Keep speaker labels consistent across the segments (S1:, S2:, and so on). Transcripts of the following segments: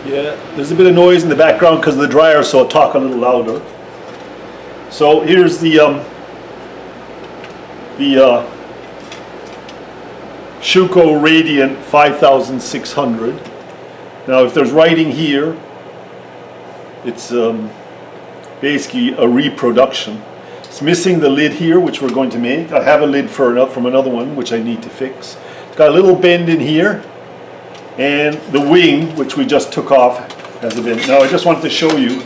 S1: Yeah, there's a bit of noise in the background because of the dryer, so I'll talk a little louder. So here's the Schuco Radiant 5600. Now if there's writing here, it's basically a reproduction. It's missing the lid here, which we're going to make. I have a lid from another one, which I need to fix. It's got a little bend in here, and the wing, which we just took off, has a bend. Now I just wanted to show you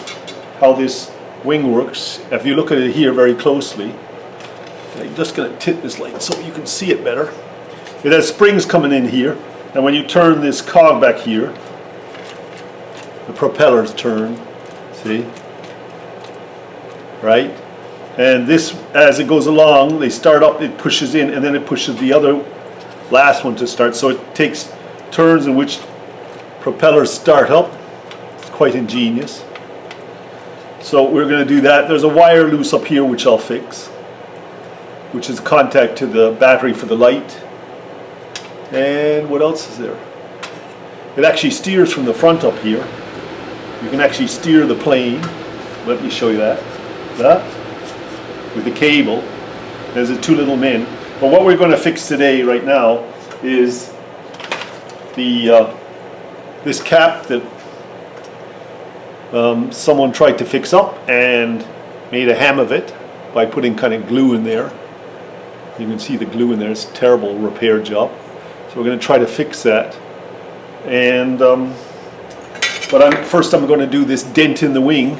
S1: how this wing works. If you look at it here very closely, I'm just going to tip this light so you can see it better. It has springs coming in here, and when you turn this cog back here, the propellers turn, see? Right? And this, as it goes along, they start up, it pushes in, and then it pushes the other last one to start. So it takes turns in which propellers start up. It's quite ingenious. So we're going to do that. There's a wire loose up here which I'll fix, which is contact to the battery for the light. And what else is there? It actually steers from the front up here. You can actually steer the plane. Let me show you that. With the cable. There's the two little men. But what we're going to fix today, right now, is the this cap that someone tried to fix up and made a ham of it by putting kind of glue in there. You can see the glue in there. It's a terrible repair job. So we're going to try to fix that. And first I'm going to do this dent in the wing.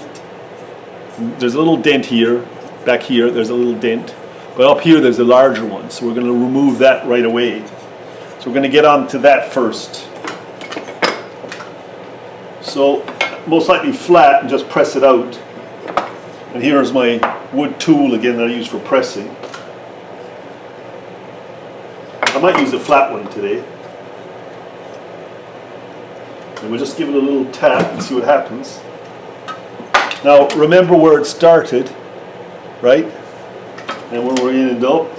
S1: There's a little dent here, back here. There's a little dent, but up here there's a larger one. So we're going to remove that right away. So we're going to get on to that first. So most likely flat and just press it out. And here's my wood tool again that I use for pressing. I might use a flat one today. And we'll just give it a little tap and see what happens. Now remember where it started, right? And where we're going to end up.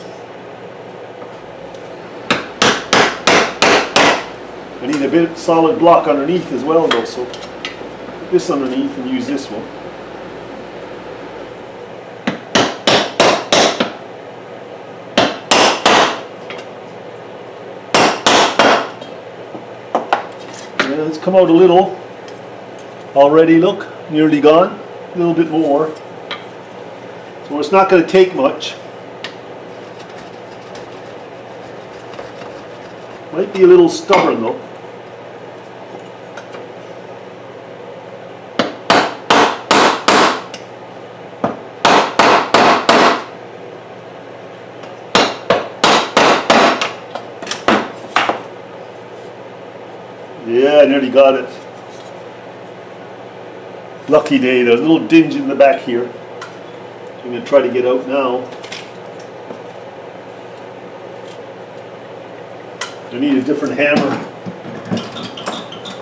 S1: I need a bit solid block underneath as well though, so put this underneath and use this one. Yeah, it's come out a little already, look, nearly gone, a little bit more. So it's not going to take much. Might be a little stubborn though. Yeah, I nearly got it. Lucky day, there's a little dinge in the back here. So I'm going to try to get out now. I need a different hammer.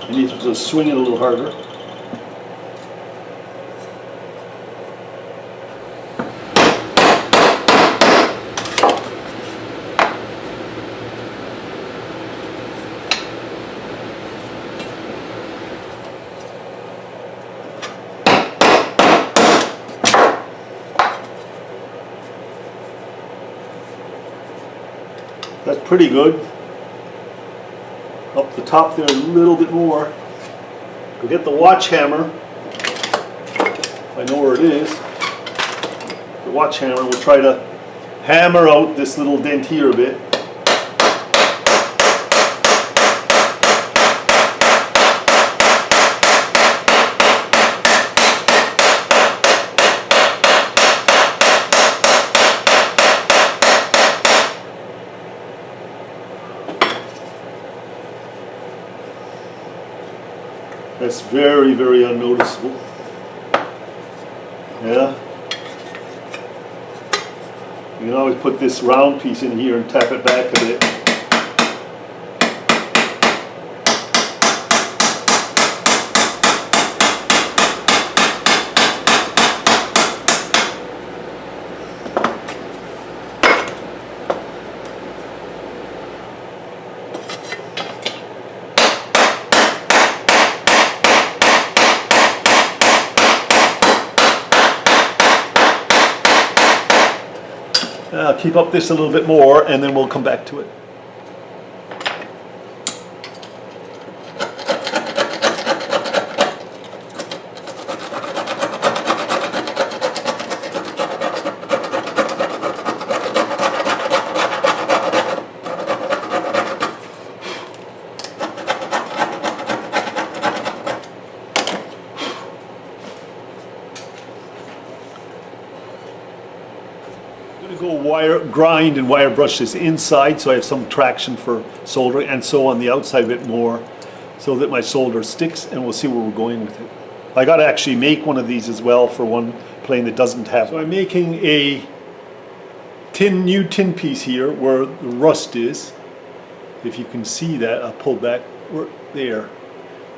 S1: I need to swing it a little harder. That's pretty good. Up the top there a little bit more. We'll get the watch hammer. I know where it is. The watch hammer, we'll try to hammer out this little dent here a bit. That's very, very unnoticeable. Yeah. You can always put this round piece in here and tap it back a bit. I'll keep up this a little bit more and then we'll come back to it. I'm going to go grind and wire brush this inside so I have some traction for soldering, and so on the outside a bit more so that my solder sticks, and we'll see where we're going with it. I got to actually make one of these as well for one plane that doesn't have. So I'm making a new tin piece here where the rust is. If you can see that, I'll pull back there.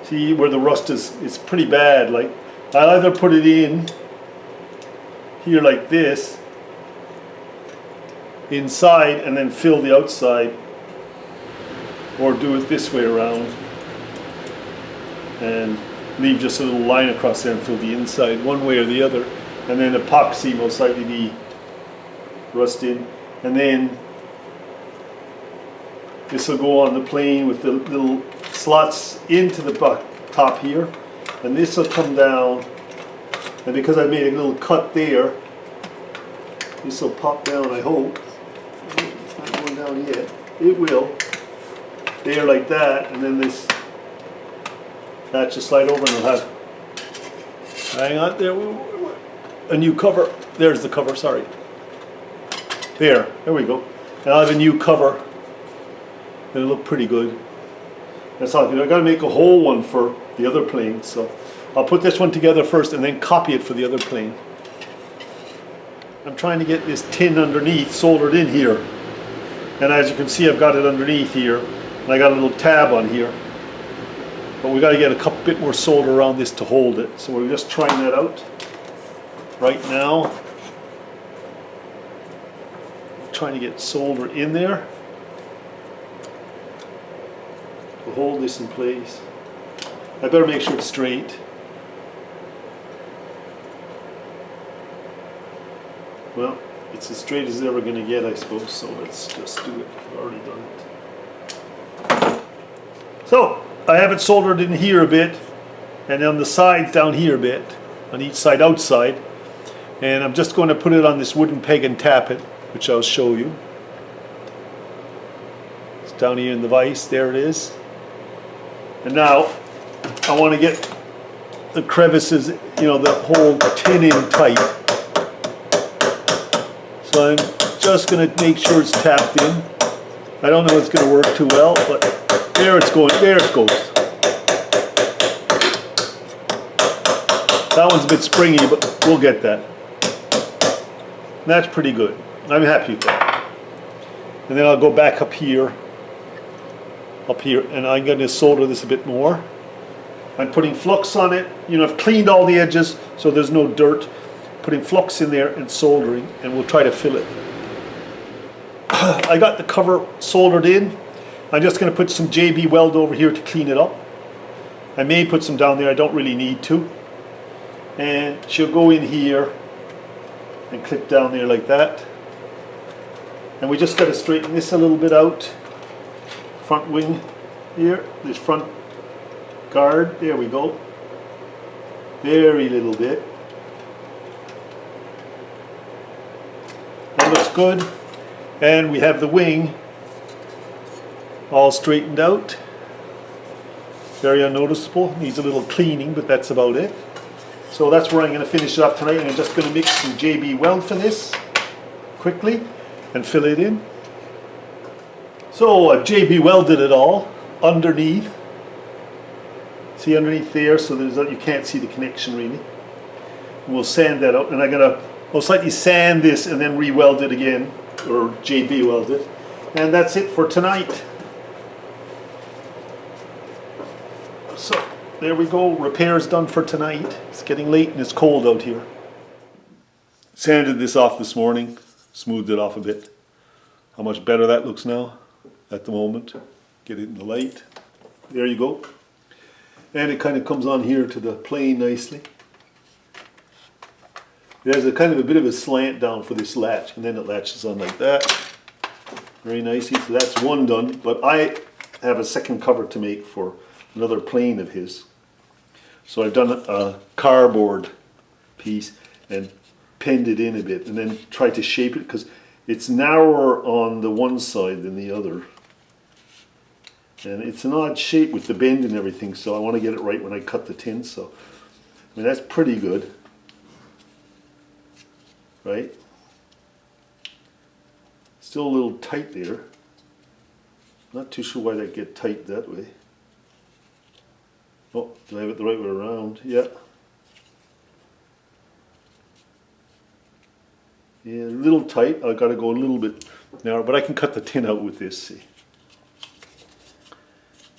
S1: See where the rust is? It's pretty bad. Like, I'll either put it in here like this inside and then fill the outside, or do it this way around and leave just a little line across there and fill the inside, one way or the other, and then epoxy most likely the rust in, and then this will go on the plane with the little slots into the top here, and this will come down, and because I made a little cut there, this will pop down, I hope. It's not going down yet. It will. There like that, and then that just slide over and it'll have, hang on there, a new cover. There's the cover, sorry. There we go. And I'll have a new cover. It'll look pretty good. That's all good. I gotta make a whole one for the other plane, so I'll put this one together first and then copy it for the other plane. I'm trying to get this tin underneath soldered in here, and as you can see I've got it underneath here, and I got a little tab on here, but we got to get a bit more solder around this to hold it, so we're just trying that out right now. Trying to get solder in there to hold this in place. I better make sure it's straight. Well, it's as straight as it's ever going to get, I suppose, so let's just do it. I've already done it. So, I have it soldered in here a bit, and on the sides down here a bit, on each side outside, and I'm just going to put it on this wooden peg and tap it, which I'll show you. It's down here in the vise, there it is. And now, I want to get the crevices, the whole tin in tight. So I'm just going to make sure it's tapped in. I don't know if it's going to work too well, but there it's going. There it goes. That one's a bit springy, but we'll get that. And that's pretty good. I'm happy with that. And then I'll go back up here, and I'm going to solder this a bit more. I'm putting flux on it. I've cleaned all the edges so there's no dirt. Putting flux in there and soldering, and we'll try to fill it. I got the cover soldered in. I'm just going to put some JB Weld over here to clean it up. I may put some down there, I don't really need to. And she'll go in here and clip down there like that. And we just got to straighten this a little bit out. Front wing here, this front guard, there we go. Very little bit. That looks good. And we have the wing all straightened out. Very unnoticeable, needs a little cleaning, but that's about it. So that's where I'm going to finish it up tonight, and I'm just going to mix some JB Weld for this quickly and fill it in. So I've JB welded it all underneath. See underneath there, so you can't see the connection really. And we'll sand that out, and I'm going to most likely sand this and then re-weld it again, or JB weld it. And that's it for tonight. So there we go, repairs done for tonight. It's getting late and it's cold out here. Sanded this off this morning, smoothed it off a bit. How much better that looks now at the moment. Get it in the light. There you go. And it kind of comes on here to the plane nicely. It has a kind of a bit of a slant down for this latch, and then it latches on like that. Very nicely. So that's one done, but I have a second cover to make for another plane of his. So I've done a cardboard piece and pinned it in a bit, and then tried to shape it because it's narrower on the one side than the other. And it's an odd shape with the bend and everything, so I want to get it right when I cut the tin. So, I mean, that's pretty good, right? Still a little tight there. Not too sure why that get tight that way. Oh, do I have it the right way around? Yeah. Yeah, a little tight. I've got to go a little bit narrow, but I can cut the tin out with this, see.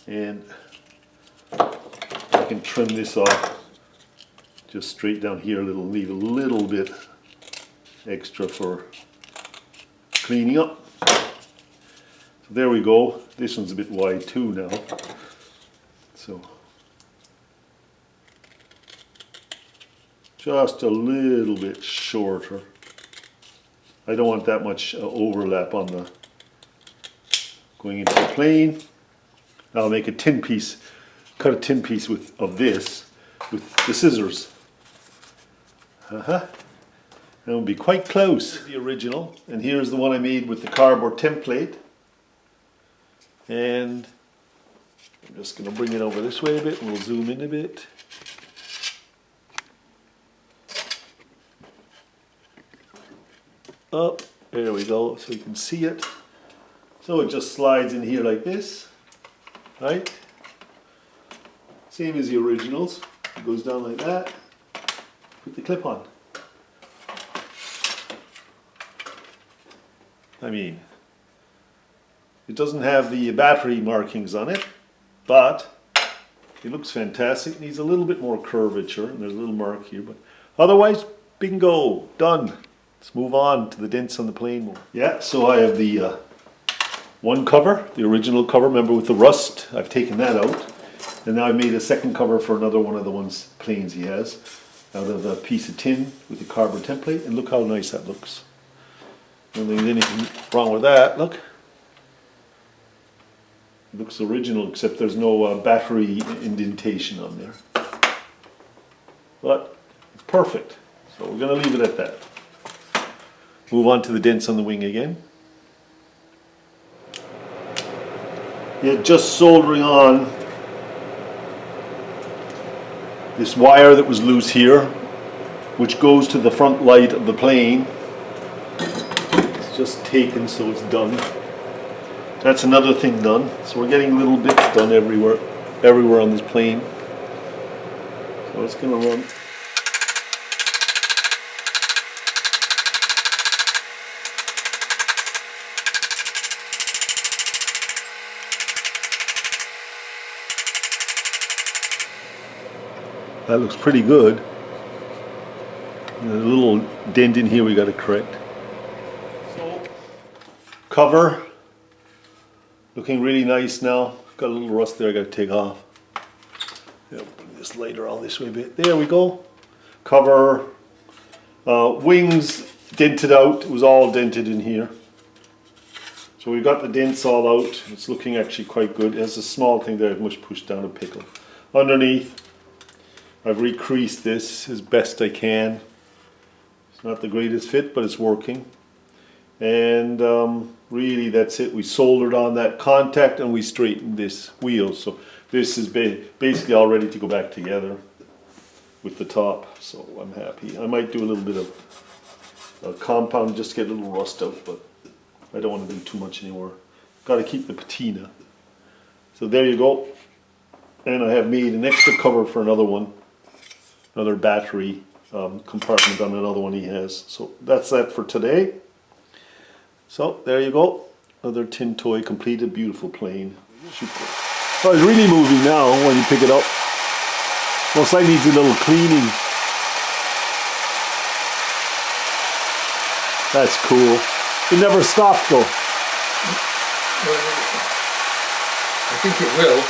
S1: And I can trim this off just straight down here a little, leave a little bit extra for cleaning up. So there we go. This one's a bit wide too now. So just a little bit shorter. I don't want that much overlap on the going into the plane. Now I'll make a tin piece, cut a tin piece of this with the scissors. That will be quite close. The original, and here's the one I made with the cardboard template. And I'm just going to bring it over this way a bit, and we'll zoom in a bit. Up, there we go, so you can see it. So it just slides in here like this, right? Same as the originals. It goes down like that. Put the clip on. I mean, it doesn't have the battery markings on it, but it looks fantastic. It needs a little bit more curvature, and there's a little mark here, but otherwise, bingo, done. Let's move on to the dents on the plane. Yeah, so I have the one cover, the original cover, remember with the rust. I've taken that out. And now I've made a second cover for another one of the planes he has out of a piece of tin with the cardboard template. And look how nice that looks. I don't think there's anything wrong with that. Look. It looks original, except there's no battery indentation on there. But it's perfect. So we're going to leave it at that. Move on to the dents on the wing again. Yeah, just soldering on this wire that was loose here, which goes to the front light of the plane. It's just taken, so it's done. That's another thing done. So we're getting little bits done everywhere on this plane. So it's going to run. That looks pretty good. There's a little dent in here we got to correct. So, cover, looking really nice now. Got a little rust there I got to take off. Yeah, bring this lighter on this way a bit. There we go. Cover, wings dented out. It was all dented in here. So we got the dents all out. It's looking actually quite good. It has a small thing there I must push down a pickle. Underneath, I've recreased this as best I can. It's not the greatest fit, but it's working. And really that's it. We soldered on that contact and we straightened this wheel. So this is basically all ready to go back together with the top. So I'm happy. I might do a little bit of compound just to get a little rust out, but I don't want to do too much anymore. Got to keep the patina. So there you go. And I have made an extra cover for another one. Another battery compartment on another one he has. So that's that for today. So there you go. Another tin toy completed. Beautiful plane. So it's really moving now when you pick it up. Most likely needs a little cleaning. That's cool. It never stopped though.
S2: I think it will.